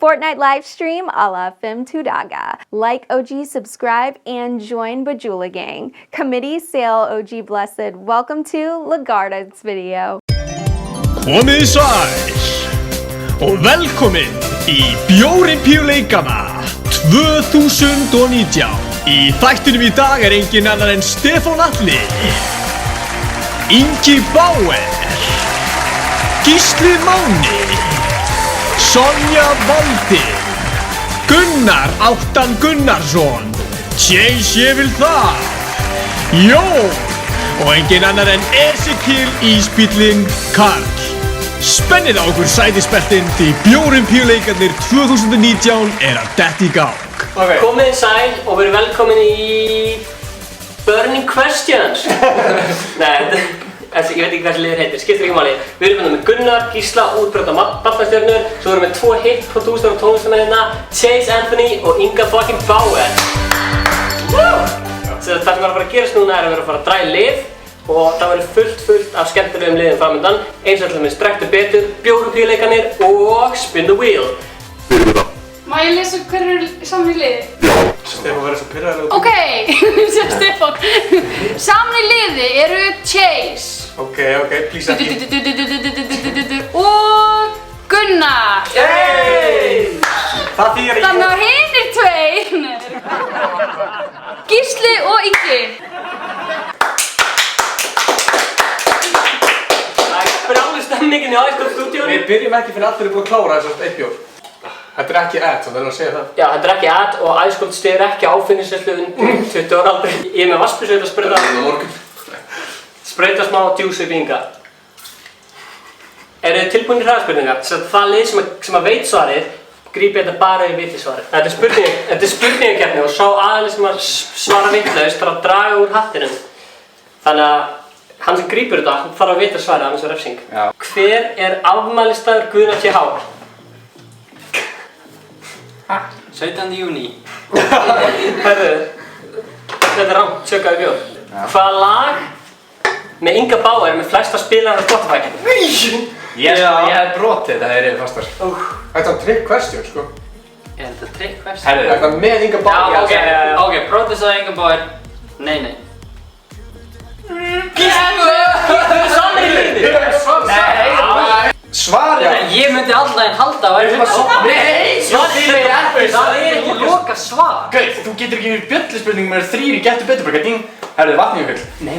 Fortnite live stream a la Fim Tudaga. Like OG, subscribe, and join Bajula Gang. Committee Sale OG Blessed. Welcome to Lagarda's video. Komið sæl og velkomin í Bjórimpíuleikana 2019. Í þættinum í dag engin annar en Stefán Atli, Ingi Bauer, Gísli Máni, Sonja Valdi, Gunnar Áttan Gunnarsson, Chase ég vil það, Jón og engin annar en Ezekiel Ísbíllinn Karl. Spennið á okkur sætisbeltin því Bjórimpíuleikarnir 2019 að detta í gang. Okay. Komið sæl og verið velkomin í Burning Questions. Nei, ég veit ekki hvað þessi liður heitir, skiptir ekki máli. Við erum með Gunnar, Gísla, útbrjóta Ballastjörnur, svo erum við 2 hit prodúsar og tónlistarmennina, Chase Anthony og Inga fucking Bauer. Það sem við erum að fara að gerast núna að við erum að fara að draga lið og það verður fullt af skemmtilegum liðum framöndan, eins og alltaf með Strekktu betur, Bjórimpíuleikarnir og Spin the Wheel. Má ég lesa hver eru saman í liði? Stefán verður svo pirraður út. Ok, sem Stefán. Saman í liði eru Chase. Ok, please ekki. Og Gunnar. Yey! Það þýðir ekki. Þannig að hinir tveir. Gísli og Ingi. Það brjálu stemmingin í Iceland-stúdíónu. Við byrjum ekki fyrir allir búin að klára þessast 1 bjór. Þetta ekki ad, þannig að segja það. Já, þetta ekki ad og Iceland styður ekki áfengisneyslu undir 20 ára aldri. Ég er með vatnsbyssu að sprauta. Sprauta smá djús upp í Inga. Eru þið tilbúinir í hraðaspurningar? Það lið sem að veit svarið, grípi þetta bara í viti svarið. Þetta er spurningakeppni og sá aðeins sem að svara vitlaust þarf að draga úr hattinum. Þannig að hann sem grípur þetta, hann þarf að vita svarið, annars er refsing. Já. Hver er afmælisdagur Guðna TH? 17. júní. Herðu, þetta er rangt, tjökkaði bjór. Hvaða lag með Inga Bauer með flesta spilarar á Spotify? Ég hef brotið þetta þegar ég er fastar. Þetta er trick question, sko. Er þetta trick question? Herðu, þetta með Inga Bauer. Ok, prótisaði Inga Bauer. Nei. Svarið! Ég myndi allavega halda að væri svar. Nei! Það er ekki loka svar. Gauð, þú getur ekki við bjölluspurning með 3 í Gettu betur bara ding. Herðu, vatni og hull. Nei.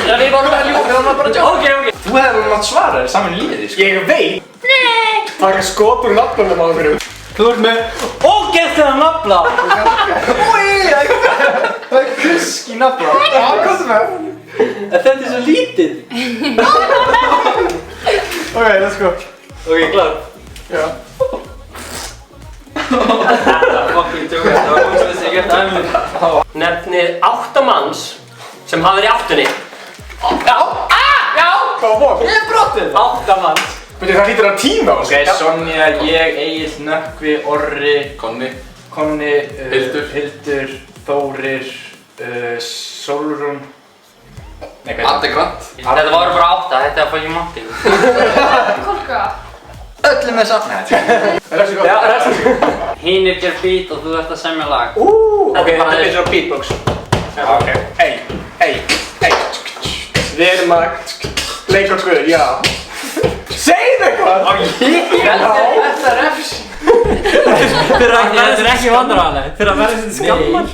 Það er bara að ljúka, það var bara að Ok. Þú hefði mátt svara þér saman í liði, sko. Ég veit! Nei! Það er skot úr nafnunum á okkur. Þú ert með ógeðslega nafla. Það er kusk í nafnuna. Já, hvað með? Þetta er svo lítið. Ok, let's go. Ok, klár. Já. Fucking tjóka, það var ógeðslega sem ég gert aðeins. Nefnið 8 manns sem hafa verið í áttunni. Já! Hvað var? Ég hef brotið. 8 manns. Beti, það hlýtur að tíma á Ok, Sonja, ég, Egill, Nökkvi, Orri, Konni, Hildur, Þórir, Sólrún, Addi Grant. Þetta voru bara 8, þetta er að fá ekki mátti. Kolka. öllum með safna. Refsi gott. Já, refsi. Hinir ger beat og þú ert að semja lag. Ok, þetta er svona beatbox. Ok, hey. Við erum að leika okkur, já. Segð eitthvað! Þetta er refs. Þetta er ekki vandræðanlegt. Fyrir að vera svona skammar.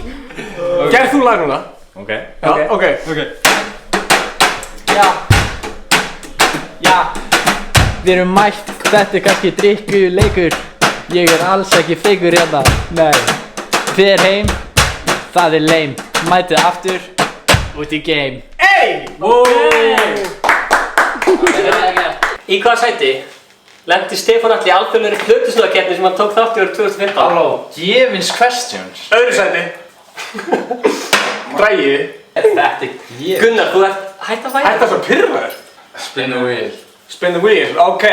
Gerð þú lag núna? Ok. Já, ok. Já, við erum mætt, þetta er kannski drykkjuleikur. Ég er alls ekki feikur hérna, nei. Fer heim, það er lame. Mætið aftur, út í game. Ey! Í hvaða sæti lenti Stefán Atli í alþjóðlegri plötusnúðakeppni sem hann tók þátt í árið 2015? Halló, Gefins questions. Öðru sæti. Dragi. Þetta er ég. Gunnar, þú ert hætt að væta. Þetta er svo pirraður. Spin the wheel. Spin the wheel, ok.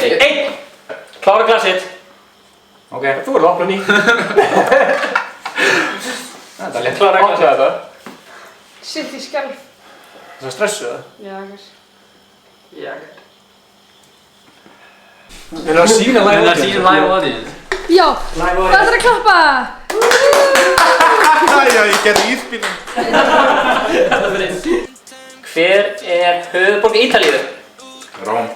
Einn. Klára glassið. Ok, þú verður að opna ný. Þetta er létt. Klára glassið þetta. Sitt í skjálf. Það stressuð það? Jager. Við erum að sína live audience. live audience. Já, það er að klappa. Já, ég gerði íspilum. Hver höfuðborg Ítalíu? Róm.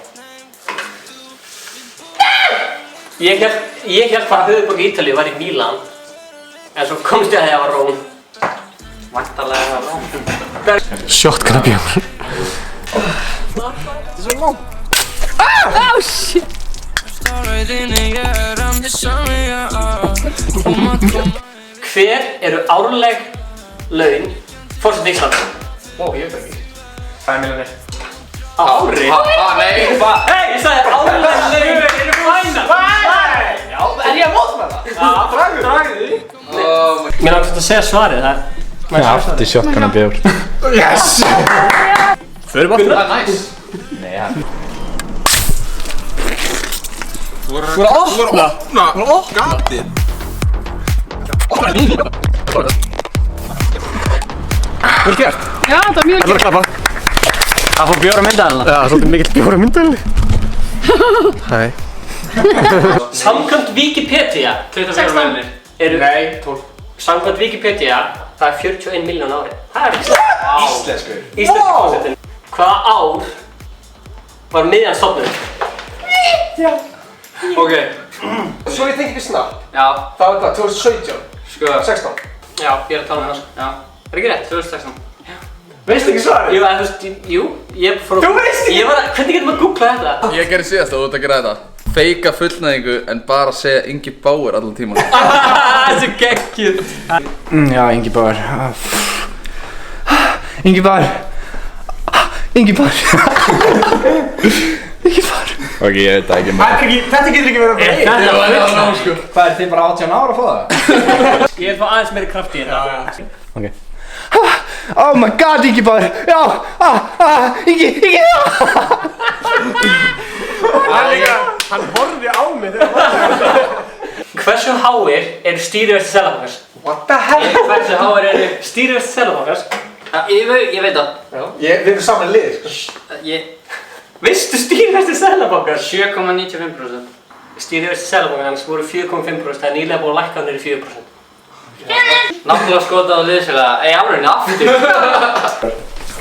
Ég hélt bara að höfuðborg Ítalíu var í Mílan. En svo komst ég að það var Róm. Væntanlega var Róm. Shotgunabjörn. Oh shit. Hver eru árleg laun forseta Íslands? Ó, ég veit ekki. 5 milljónir. Á ári? Nei, hvað? Hei, ég sagði árleg laun eru fænar. Já, er ég að mótma það? Já, dragðu því. Mér langt að segja svarið, það er... Já, þetta er shotgunabjór. Yes! Förum aftur. Það er næs. Nei, ja. Þú voru að opna gatið. Vel gert. Já, það var mjög Það er að klappa. Það fór bjóra myndalina. Já, svolítið mikill bjór á myndalni. Hæ. Samkvæmt Wikipedia 24 milljónir. eru... Nei, 12. Samkvæmt Wikipedia, það er 41 miljón ári. Það er ekki slæmt. Íslenskur. Íslenski konceptin. Hvaða ár var miðjan stofnuð? Ok. Svo ég tengi við snabbt. Já. Það var hvað, 2017? Sko. 16? Já, ég er að tala um það sko. Já. Er ekki rétt? 2016. Veist ekki svarið? Jú, en þú veist, jú, ég fór að... Þú veist ekki? Ég var að, hvernig getur maður að googla þetta? Ég gerði síðast að þú ert að gera þetta. Feika fullnæðingu en bara segja Ingi Bauer allan tíman. Þessi geggjuð. Já, Ingi Bauer. Ingi Bauer. Ingi Bauer. Ingi Bauer. Ok, ég veit það ekki með. Þetta getur ekki verið að breyta. Þetta var fullnægt. Sko. Hvað er þið bara 18 ára að fá það? Ég vil fá aðeins meiri kraft í þetta. Ok. Oh my god, Ingi Bauer. Já. Ingi. Hann horfði á mig þegar hann var það. Hversu háir eru stýrivextir Seðlabankans? What the hell? Hversu háir eru stýrivextir Seðlabankans? Ég veit það. Við erum saman lið, sko. Veistu stýrivextir Seðlabankans? 7,95%. Stýrivextir Seðlabankans voru 4,5%, það er nýlega búið að lækka niður í 4%. Náttúrulega skotað á liðsfélaga. Ei, árunni aftur.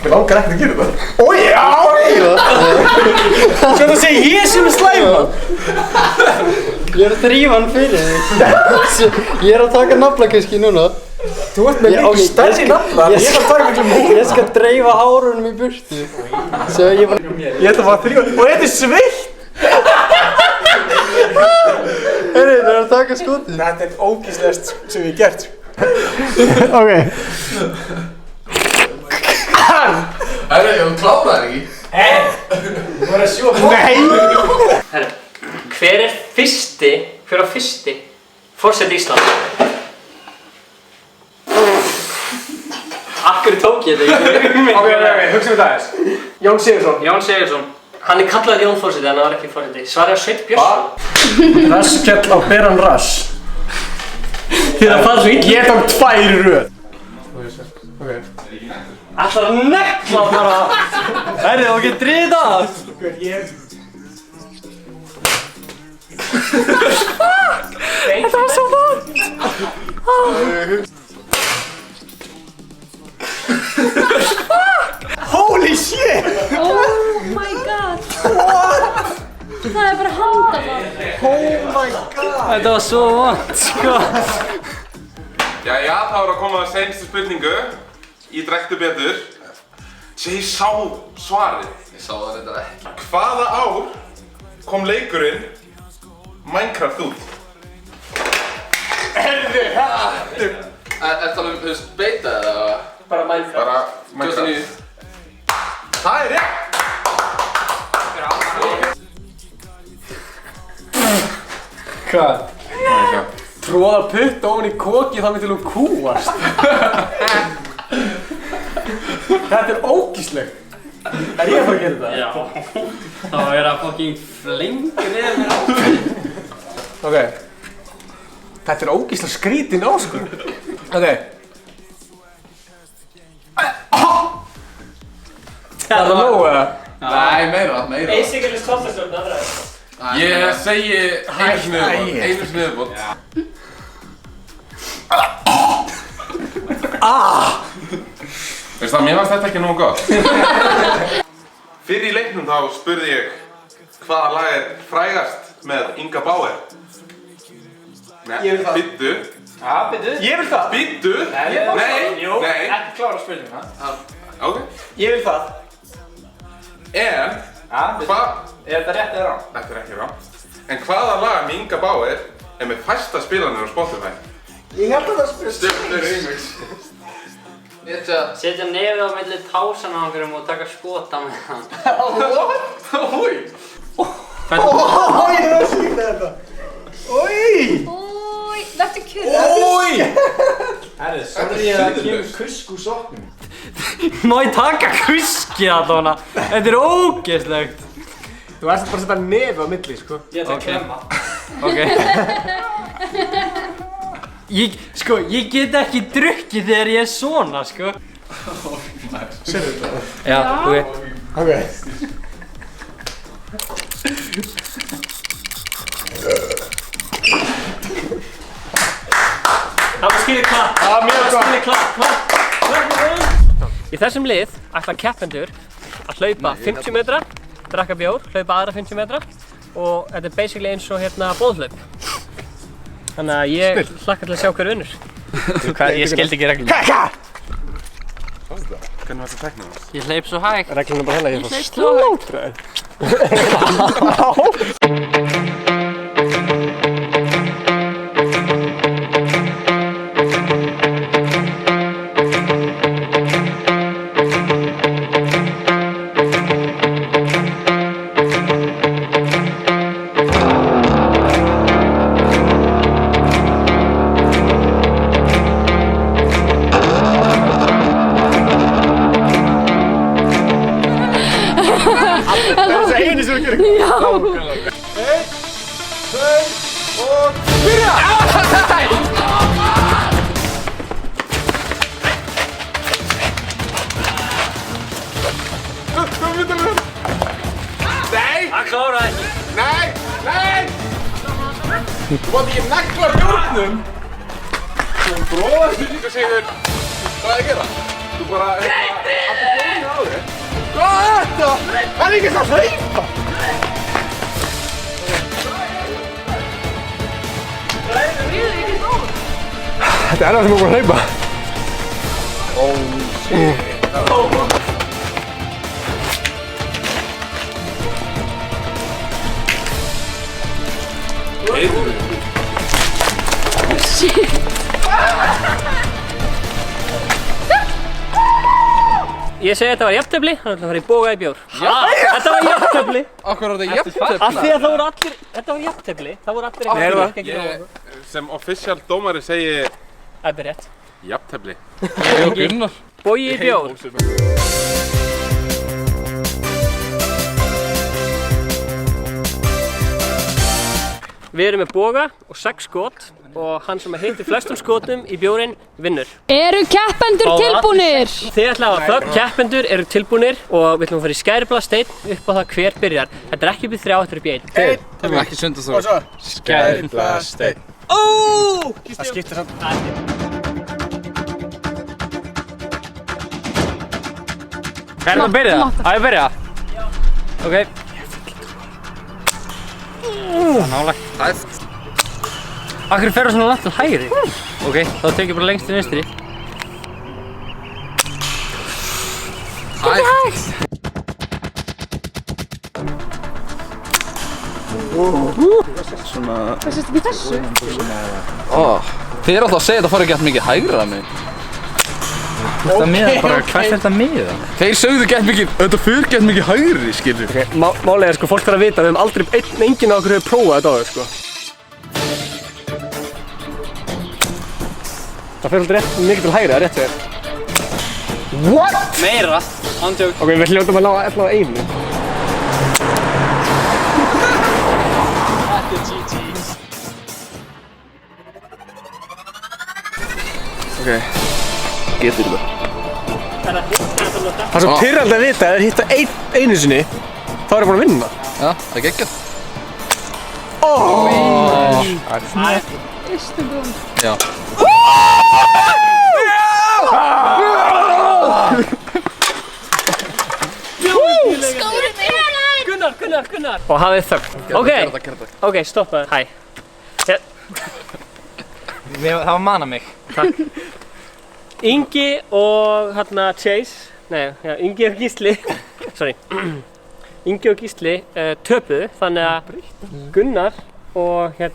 Mér langar ekkert að gera það. Ó já! Svo það segir ég sem er slæman. Ég er að drífa hann fyrir þig. Ég er að taka naflakiski núna. Þú ert með miklu stærri nafla. Ég er að taka miklu meira. Ég skal dreifa hárunum í burtu. Svo ég var... Ég ætla bara að þrjóða. Og þetta er sveitt. Herri, það er að taka skotið. Þetta er ógíslegast sem ég hef gert. Ok. Herra, ég kláraði það ekki. Þú var að sjúa bótt. Nei! Herru, hver var fyrsti forseti Íslands? Akkur tók ég þetta ekki. Ok, hugsa við það aðeins. Jón Sigurðsson. Jón Sigurðsson. Hann er kallaður Jón forseti en hann var ekki forseti. Svarið er Sveinn Björnsson. Rasskell á beran rass. Þið er að fara svo illa. Ég tók 2 í röð. Ok. Ætlar að negla bara. Herri, þú getur drifið það. Þetta var svo vant. Holy shit! Oh my god. Það er bara handafar. Oh my god! Þetta var svo vant, sko. Jæja, þá er að koma að seinustu spurningu. Ég drektu betur. Ég sá svarið. Ég sá það reyndar ekki. Hvaða ár kom leikurinn Minecraft út? Herðu, hættu! Er það um, þú veist, beita eða? Bara Minecraft. Bara Minecraft. Það er rétt! Hvað? Tróða putt ofan í koki þá myndir þú kúast. Þetta er ógíslegt. Er ég að fara að gera þetta? Já. Þá er það fucking flengur niður mér á. Ok. Þetta er ógíslega skrítin áskorun. Ok. Það er nóg eða? Nei, meira. Einstaklega toppastjórn aðra. Ég segi einu sinni viðbót. Veist það, mér fannst þetta ekki nógu gott. Fyrir í leiknum þá spurði ég hvaða lag er frægast með Inga Bauer. Nei, bittu. Já, bittu. Ég vil það. Bittu. Nei. Ekki klára spurninguna. Ok. Ég vil það. En, hvað? Er þetta rétt eða rangt? Þetta er ekki rangt. En hvaða lag með Inga Bauer er með fæsta spilanir á Spotify? Ég held að það spyrst. Stjörnur remix. Setja nefið á milli tásana á einhverjum og taka skota með hann. What? Ói! Ói, ég er að sýna þetta. Ói! Új, verður kjur. Ói! Herri, sorry að það kemur kusk úr sokknum. Má ég taka kuskið allavega? Þetta er ógeðslegt. Þú ert bara að setja nefið á milli, sko. Ég ætla að klemma. Ok. Ég get ekki drukkið þegar ég er svona, sko. Sérðu þetta? Já, ok. Ok. Það var skilið klapp. Það var mjög gott. Klapp. Í þessum lið ætla keppendur að hlaupa 50 metra, drakka bjór, hlaupa aðra 50 metra og þetta er basically eins og boðhlaup. Þannig að ég hlakka til að sjá hver vinnur. Ég skildi ekki reglum. Hvernig var þetta teknað? Ég hleyp svo hægt. Reglum er bara hérna, ég hleyp svo hægt. Það kláraði ekki. Nei! Þú mátt ekki negla bjórnum! Þú bróðast því líka segur. Hvað er að gera? Þú bara, aftur bjórnum á þig. Hvað er þetta? Það er ekki svo að hlaupa! Þetta er það sem er búin að hlaupa. Oh shit. Ég segi þetta var jafntefli, þannig að það var í boga í bjór. Þetta var jafntefli. Akkur var þetta jafntefli? Af því að það voru allir, þetta var jafntefli. Það voru allir ekki. Ég sem official dómari segi Það er rétt. jafntefli. Gunnar. Bogi í bjór. Við erum með boga og 6 skot og hann sem hittir flestum skotum í bjórinn vinnur. Eru keppendur tilbúnir? Þið ætla að hafa þögn, keppendur eru tilbúnir og við ætlum að fara í skæriblaðsteinn upp á það hver byrjar. Þetta er ekki upp í 3, þetta er upp í 1. Það er ekki sund að þú. Og svo skæriblaðsteinn. Það skiptir samt. Er það að byrja það? Á ég að byrja það? Ok. Það er nálægt. Akkur ferur svona langt til hægri? Ok, þá tek ég bara lengst til vinstri. Hægt. Svona... Hvað sést ekki þessu? Þið eru alltaf að segja þetta fór ekki gett mikið hægra að mig. Þetta miða bara, hvert er þetta miða? Þeir sögðu gett mikið, þetta fyrir gett mikið hægri, skilur. Málið er sko, fólk þarf að vita að við hefum aldrei, enginn af okkur hefur prófað þetta áður sko. Það fyrir alltaf mikið til hægri, það er rétt hjá þér. What? Meira, ándjók. Ok, við hljótum að ná alltaf einu. Þetta er GG. Ok, getur það. Það er svo pirrandi að vita, ef þeir hitta einu sinni, þá er ég búin að vinna. Já, það er geggjað. Já. Gunnar. Og hafið þögn. Ok, stoppa. Hæ. Það var manna mig. Takk. Ingi og hérna Chase, Ingi og Gísli, Ingi og Gísli töpuðu, þannig að Gunnar og Hvað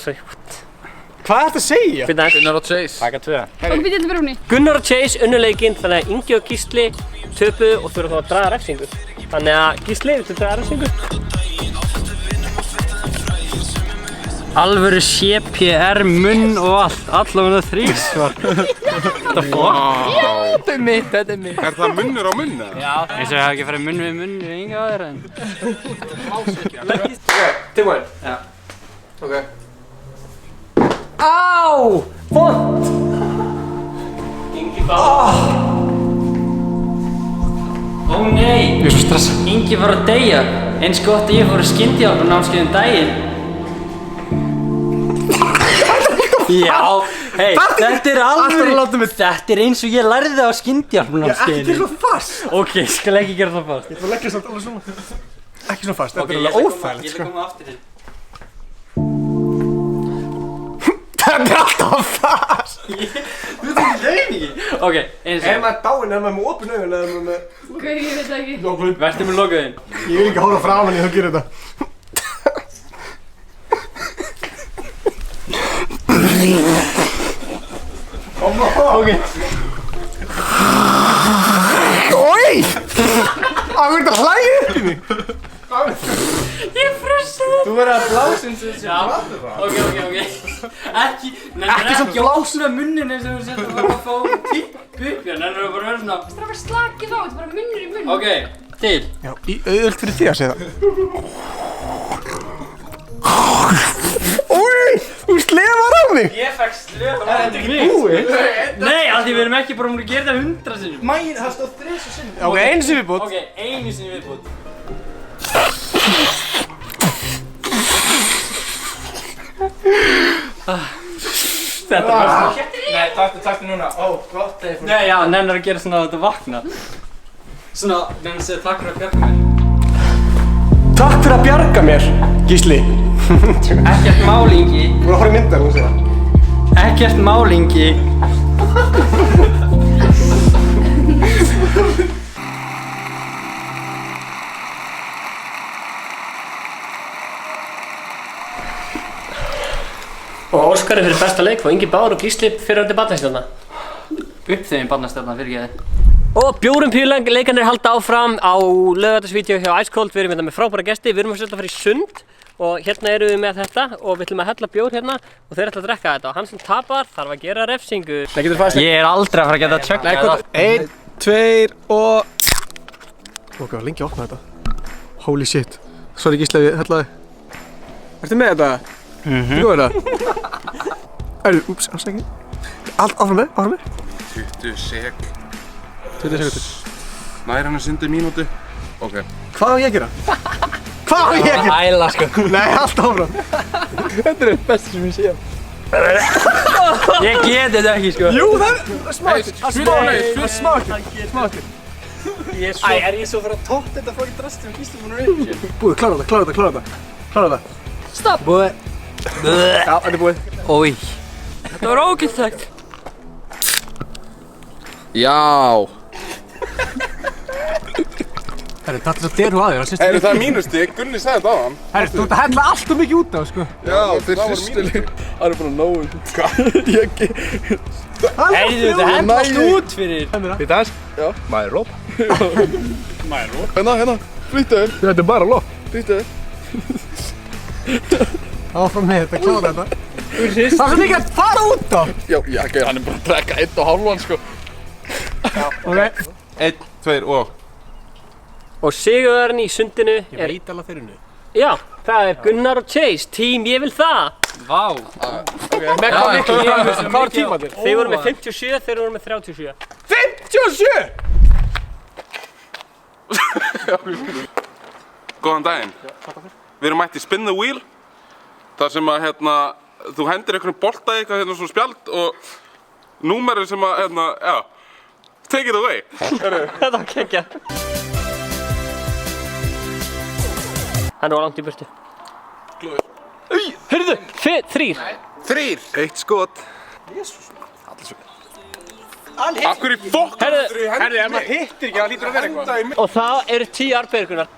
er þetta að segja? Gunnar og Chase. Taka 2. Og við getum fyrir húnni. Gunnar og Chase unnu leikinn, þannig að Ingi og Gísli töpuðu og þurfa þá að draga refsingu. Þannig að Gísli, viltu draga refsingu? Alvöru CPR, munn og allt. Allavega 3 svar. Þetta er mitt. Er það munnur á munna? Já. Eins og ég hef ekki farið munn við munn við yngi á þér en. Tilbúin. Já. Ok. Á! Vont! Ingi Báður. Ó nei! Ég er svo stressað. Ingi var að deyja. Eins gott að ég fór að skyndihjálparnámskeið daginn. Já, hei, þetta er alveg. Þetta er eins og ég lærði það á skyndihjálparnámskeiðinu. Ekki svo fast. Ok, skal ekki gera það fast. Ég ætla að leggja samt alveg svona. Ekki svona fast, Ok, þetta er ég alveg ætla óþægilegt, að sko. koma aftur til. Þetta er alltaf fast. Þú veit ekki reyningi. Ok, eins og. maður dáinn, maður með opin augun eða maður með... Ok, ég veit það ekki. Vertu með lokaðinn. Ég vil ekki hóra framan í að gera þetta. Ok. Oi! Það verður að hlæja upp í mig. Ég frussaði. Þú verður að blása eins og þessi blátur það. Ok. Ekki svo blásuna munnin eins og þú setjum að fá tippu upp hérna. Nennir þú bara að vera svona. Það er bara slakið á, þetta er bara munnur í munn. Ok, til. Já, auðvöld fyrir því að segja það. Úi, þú slefar á mig! Ég fekk slöf á þetta ekki búið? Nei, af því við erum ekki bara múin að gera þetta 100 sinnum. Mæn, það stóð 3 sinnum. Ok, einu sinni viðbútt. Ok, einu sinni viðbútt. Þetta var svona. Nei, taktu núna. Ó, gott að ég fór. Nei, já, nennir að gera svona að þetta vakna. Svona, nennir að segja takk fyrir að bjarga mér. Takk fyrir að bjarga mér, Gísli. Ekkert málingi. Þú voru að horfa í myndar, hún segja. Ekkert málingi. Og Óskari fyrir besta leik og Ingi Báður og Gísli fyrrverandi barnastjórna. Uppþegin barnastjórna, fyrirgeðu. Og bjórumpíuleikarnir halda áfram á laugardagsvídeó hjá Ice Cold. Við erum hérna með frábæra gesti, við erum að fara í sund og hérna erum við með þetta og við ætlum að hella bjór hérna og þeir ætla að drekka þetta og hann sem tapar þarf að gera refsingu. Ég er aldrei að fara að geta að tjögga þetta. 1, 2 og... Ok, var lengi að opna þetta. Holy shit. Sorry Gísli, ég hellaði. Ertu með þetta? Þú góður það? Úps, afsækja. Áfram með. 20 sek. 20 sekundur. Nær hann að synda í mínútu. Ok. Hvað á ég að gera? Hvað á ég að gera? Æla sko. Nei, allt áfram. Þetta er það besta sem ég sé. Ég get þetta ekki sko. Jú, það er smákir. Æ, er ég svo fyrir að tótt þetta fór í drastum og Gísli búin að reyna sér? Búið, klára þetta. Stopp. Búið. Já, þetta er búið. Ói. Þetta var ógætlegt. Já. Herri, þetta er svo deru aðeins. Herri, það er mínustig, Gunni sagði þetta á hann. Herri, þú ert að hella allt og mikið út á, sko. Já, þeir hristileg. Það er bara nógu. Hvað? Heyrðu, þetta hella allt út fyrir. Þetta er, Já. maður róp. Hérna, flýttu þér. Þetta er bara lóp. Flýttu þér. Áfram með þetta, klára þetta. Það er svo mikið að fara út á. Já, hann er bara að drekka 1,5 sko. Ok. 1, 2 og... Og sigurverðin í sundinu Ég veit alveg þeirri nu. Já, það er Gunnar og Chase, tím ég vil það. Vá. Með hvað miklu? Hvað var tímarnir? Þið voru með 57, þeir voru með 37. 57! Góðan daginn. Við erum mætt í Spin the Wheel. Þar sem að, þú hendir einhvern bolta í eitthvað svona spjald og númerið sem að, já, take it away. Þetta var geggjað. Hann var langt í burtu. Glóður. Hörðu, 3. 3. 1 skot. Af hverju fokk? Herðu, Ef maður hittir ekki, það lítur að vera eitthvað. og það eru 10 armbyrgunar.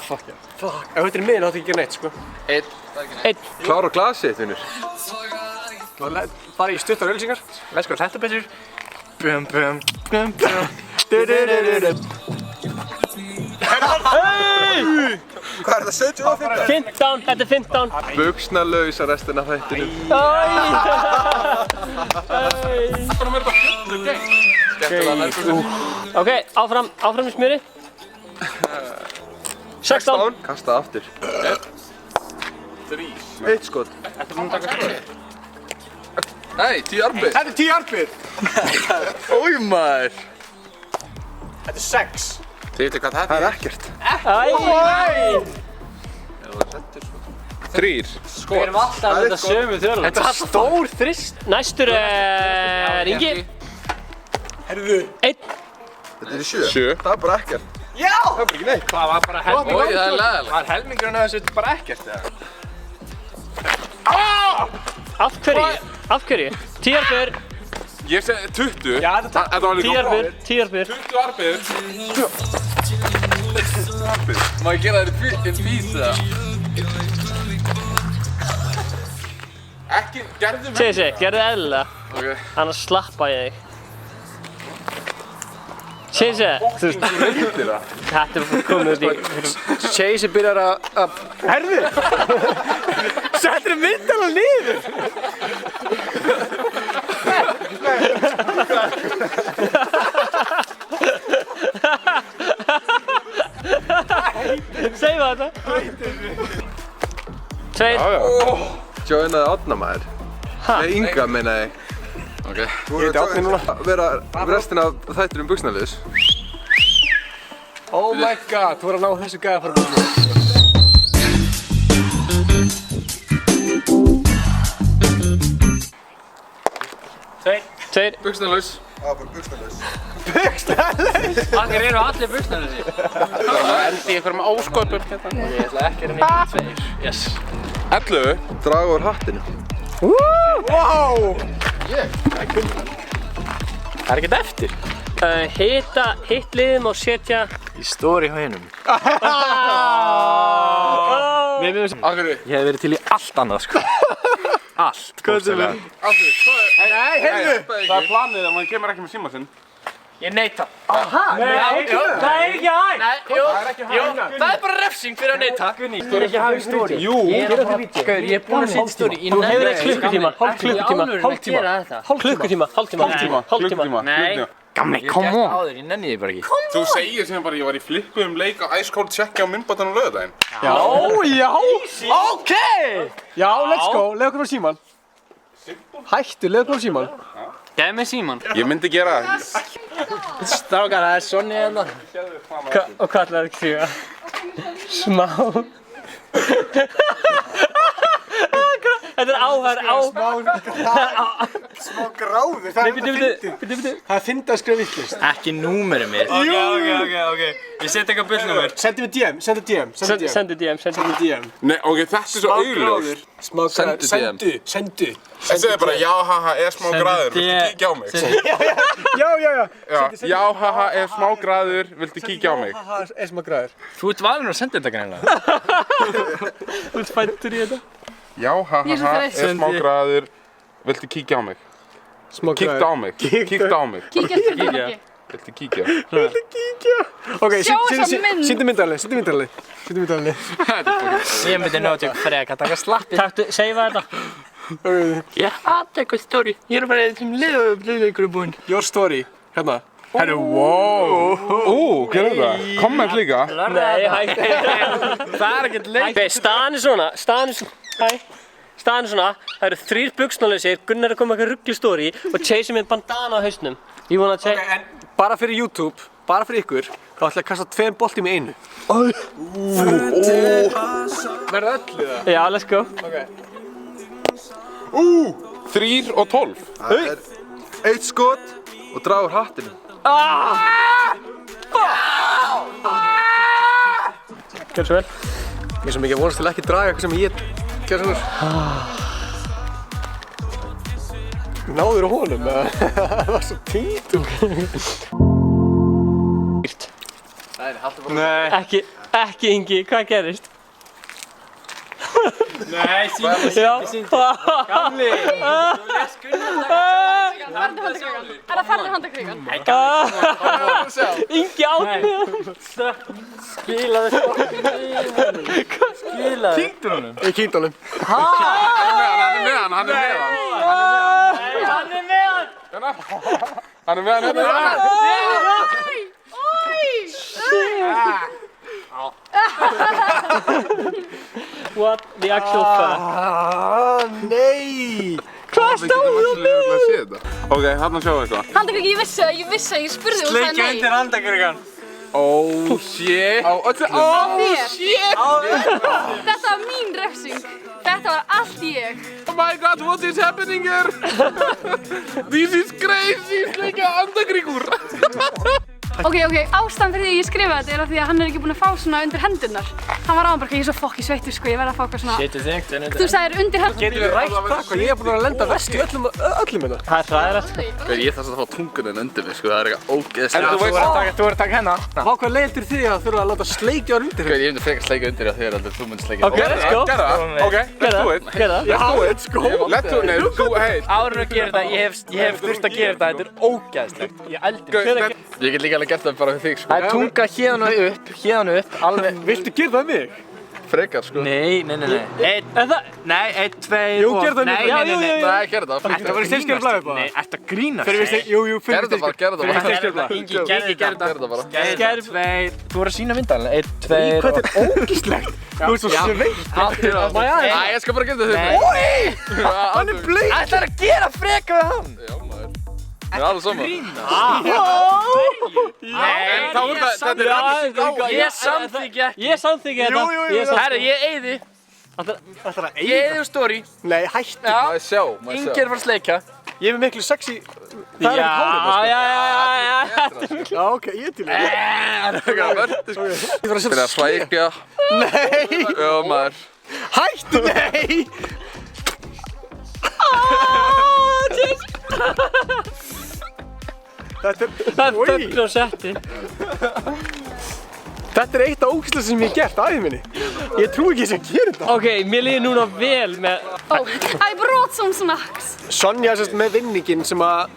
Fuck. Ef þetta er miðin, þá þykir ekki neitt, sko. 1. Klára á glasið, þunur. Fara í stuttar ölsingar. Let's go, þetta betur. Bum. Hvað er það, 17 og 15? 15, þetta er 15. Buxnalaus að restina þættinu. Ok, áfram í smjöri. 16. Kasta aftur. 1 skot. Nei, 10 arbið. Þetta er 10 arbið. Ói maður. Þetta er 6. Þið veitir hvað þetta Það er ekkert. 3. Við erum alltaf með þetta sömu þjóðlega. Þetta er stór þrist. Næstur er Ingi. Herðu. 1. Þetta er 7. 7. Það er bara ekkert. Já! Það er bara ekki neitt. Það var bara helmingur. Ói, það er leðilegt. Það er helmingurinn af þessu bara ekkert, eða? Af hverju? 10 arbyrgur. Ég segi 20. Já, þetta var líka 10 arbyrgur. 10 arbyrgur. 20 arbið. Má ég gera þér en pizza? Ekki, gerðu Segðu, gerðu eðlilega. Ok. Annars slappa ég þig. Segðu, þetta er komið út í. Chase byrjar að... Herðu! Settir myndala niður! Segðu þetta. 2. Joinaði Átna maður. Nei, Inga meina ég. Ok. Ég heiti Átni núna. Vera restina af þættinum buxnalaus. Oh my god, þú voru að ná þessu gæða að fara buxnalaus. 2. Buxnalaus. Það var bara buxnalaus. Akkur eru allir buxnalausir. Endi ég fyrir með ósköpum hérna. Ég ætla ekki að nýja 2. Yes. 11. Draga úr hattinu. Wow! Það er ekkert eftir. Hitt liðum og setja... Í stóri hjá hinnum. Við Ég hef verið til í allt annað, sko. Allt. Hvað er það? Nei, heyrðu! Það er planið að maður kemur ekki með síma sinn. Ég neita. Það er ekki hægt! Það er bara refsing fyrir að neita. Það er ekki hægt stóri. Jú! Ég er búinn að setja stóri. Þú hefur eitt klukkutíma, hálftíma. Nei. Gamli, come on. Ég nenni því bara ekki. Þú segir sem bara ég var í flippuðum leik á Ice Cold checki á myndbátanum lögudaginn. Já! Ok! Já, let's go. Leðu okkur á síman. Hættu, leðu okkur á síman. Gæði mig síman. Ég myndi gera það. Strákar, það er Sonny hérna. Og hvað ætlaði að skrifa? Smá. Þetta er Smá gráður. Það er fyndið að skrifa vitlaust. Ekki númerið mitt. Ok. Ég seti eitthvað bullnúmer. Sendu mér DM, sendu DM. Sendu DM. Nei, ok, þetta er svo augljós. Smá gráður. Sendu. Það segir bara já, haha, er smá gráður, viltu kíkja á mig? Já. Já, haha, er smá gráður, viltu kíkja á mig? Er smá gráður. Þú ert valinn að senda þetta greinlega. Þú ert fættur í þetta. Já, haha, er smá gráður, viltu kíkja á mig? Kíktu á mig, kíktu á mig. Kíkja. Viltu kíkja? Ok, Sjá þessa mynd. sýndu myndarlega. Ég myndi nótjökk freka að taka slappið. Taktu, seifa þetta. Ég hata eitthvað stóri. Ég er bara sem liðleikur búinn. Your story, hérna. Herru, wow! Hvað er það? Komment líka? Nei, hæ. Það er ekkert leik. Staðan er svona, Hæ. staðan svona, það eru 3 buxnalausir, Gunnar koma eitthvað rugl í story og Chase með bandana á hausnum. Ég vona að Chase... En bara fyrir YouTube, bara fyrir ykkur, þá ætla ég að kasta 2 boltum í einu. Verða öll í það? Já, let's go. 3 og 12. Það er 1 skot og dragur hattinu. Gjör svo vel. Ég er svo mikið að vonast til að ekki draga eitthvað sem ég gerði svona. Náður á honum, það var svo týndur. Nei. Ekki Ingi, hvað gerist? Nei, sýndi. Gamli. Farðu handakrigan. Er það farðu handakrigan? Ingi átni. Skilaðu Skilaðu. Týndur honum? Ég týndi honum. Hann er með hann. Hann er með hann. Hann er með hann. What the actual fuck? Nei! Hvað stóðu þú? Ok, hann að sjá eitthvað. Handakriki, ég vissi það, ég spurði og sagði nei. handakrigan. Oh shit. Oh shit. Þetta var mín refsing. Þetta var allt ég. Oh my god, what is happening here? This is crazy. Sleikja andagríkur. Ok, ástæðan fyrir því ég skrifaði þetta er af því að hann er ekki búinn að fá svona undir hendurnar. Hann var áðan bara, ég er svo fokki sveittur sko, ég verð að fá eitthvað svona... Shittu þingt en Þú sagðir undir hendurnar. Getum við rætt það hvað? Ég er búinn að lenda verst í öllum hérna. Það er hræðilegt. Ég þarf að fá tunguninn undir mig, sko, það er eitthvað ógeðslega. Þú verður að taka hennar. Vá, hvað leiðir þig að þurfa að láta sleikja þar undir? Ég myndi frekar sleika undir þér þegar þú myndir sleika. Ok, let's go. Ok, let's do it. Let's go. Let's do it. Hey. Áður en að gera þetta, ég hef þurft að gera þetta, þetta er ógeðslegt. Ég eldi mig. Ég get líka alveg gert það bara fyrir þig, sko. Það er tunga hérna upp, alveg. Viltu gera það mig? Frekar, sko. Nei. Nei, 1, 2 Jú, gerðu það mig. Nei. Nei, gerðu það. Það var í steinskjöru blæði bara. Nei, ertu að grínast? Jú, fyrir steinskjöru. Gerðu það bara. Ingi, gerðu þetta. Gerðu það bara. 1, 2, þú voru að sína myndaðalina. 1, 2 Hvað þetta er ógíslegt. Þú ert svo sveitt. Æ, ég skal bara gera þetta fyrir mig. Hann er bleik. Ætlar að gera freka við hann? Já, maður. Það er alveg saman. Nei, þetta er ég samþykki ekki. Ég samþykki þetta. Herra, ég eyði. Ég eyði úr story. Nei, hættu. Má ég sjá. Ingi er að fara að sleika. Ég er með miklu sexy. Það er ekki hárið það, Já. Já, ok, ég er til það. Ég var að svækja. Nei. Já, maður. Hættu, nei. Þetta er... Það er þögn á setti. Þetta er eitt af ógæslega sem ég hef gert aðeins minni. Ég trúi ekki þess að gera þetta. Ok, mér líður núna vel með... I brought some snacks. Sonja er sérst með vinninginn sem að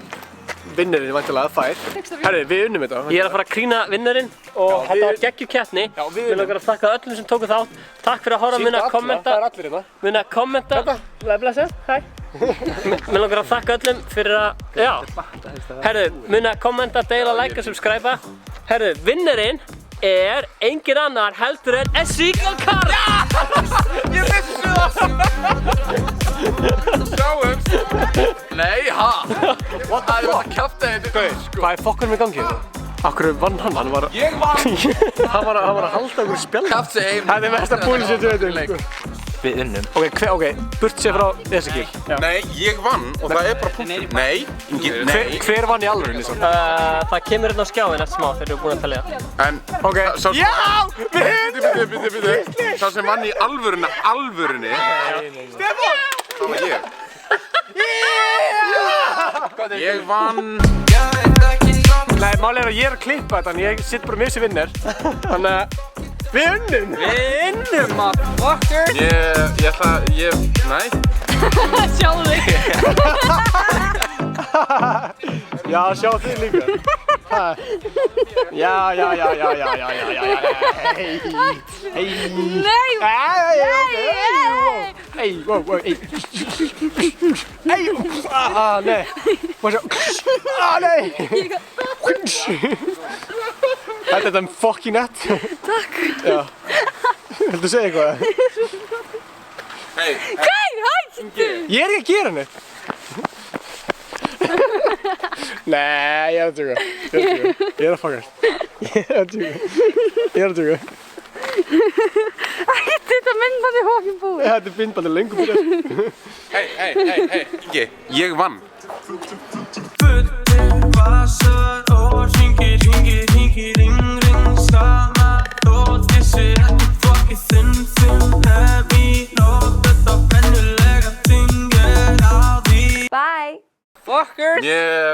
vinnarinn vantilega fær. Herri, við unnum þetta. Ég er að fara að krýna vinnarinn og þetta var geggjur keppni. Já, við Mér langar að þakka öllum sem tóku þátt. Takk fyrir að horfa, Sýndu minna að alla, kommenta. það er allir hérna. Minna að kommenta. Blessa, hæ. Mér langar að þakka öllum fyrir að... Já. Herru, minna að kommenta, deila, like og subscribe. Herru, vinnarinn er engin annar heldur en Ezekiel Karl. Ég vissi það! Sjáumst! Nei, ha? Það er að kjafta þetta. Hvað er fokkurinn með gangi þetta? Akkur vann hann? Hann var að... Ég vann! Hann var að halda okkur spjall. Kjaft sig heim. Það er mesta bullshit við þetta. Við unnum. Ok, burt sér frá Ezekiel. Nei, ég vann og það er bara punktur. Nei, Ingi, nei. Hver vann í alvöru, Lísson? Það kemur hérna á skjáin eftir smá þegar þú er búin að telja. En, Bíddu. Sá sem vann í alvörunni. Stefán! Það var ég. Ég vann. Nei, málið er að ég er að klippa þetta, en ég sitt bara með þessi vinnar. Þannig að við unnum! Motherfucker! Nei. Sjáðu þig. Já, sjá þig líka. Já. Hei. Nei. Hei, wow, hei. Hei, nei. Má sjá. Nei. Þetta er þetta fucking nett. Takk. Já. Viltu segja eitthvað? Hei. Hæ. Ég er ekki að gera neitt. Nei, ég er að djóka. Ég er að fuckast. Ég er að djóka. Þetta myndbandi er hókinn búið. Þetta er myndbandi lengur búið. Hey, Ingi, ég vann. Bye. Fuckers! Ég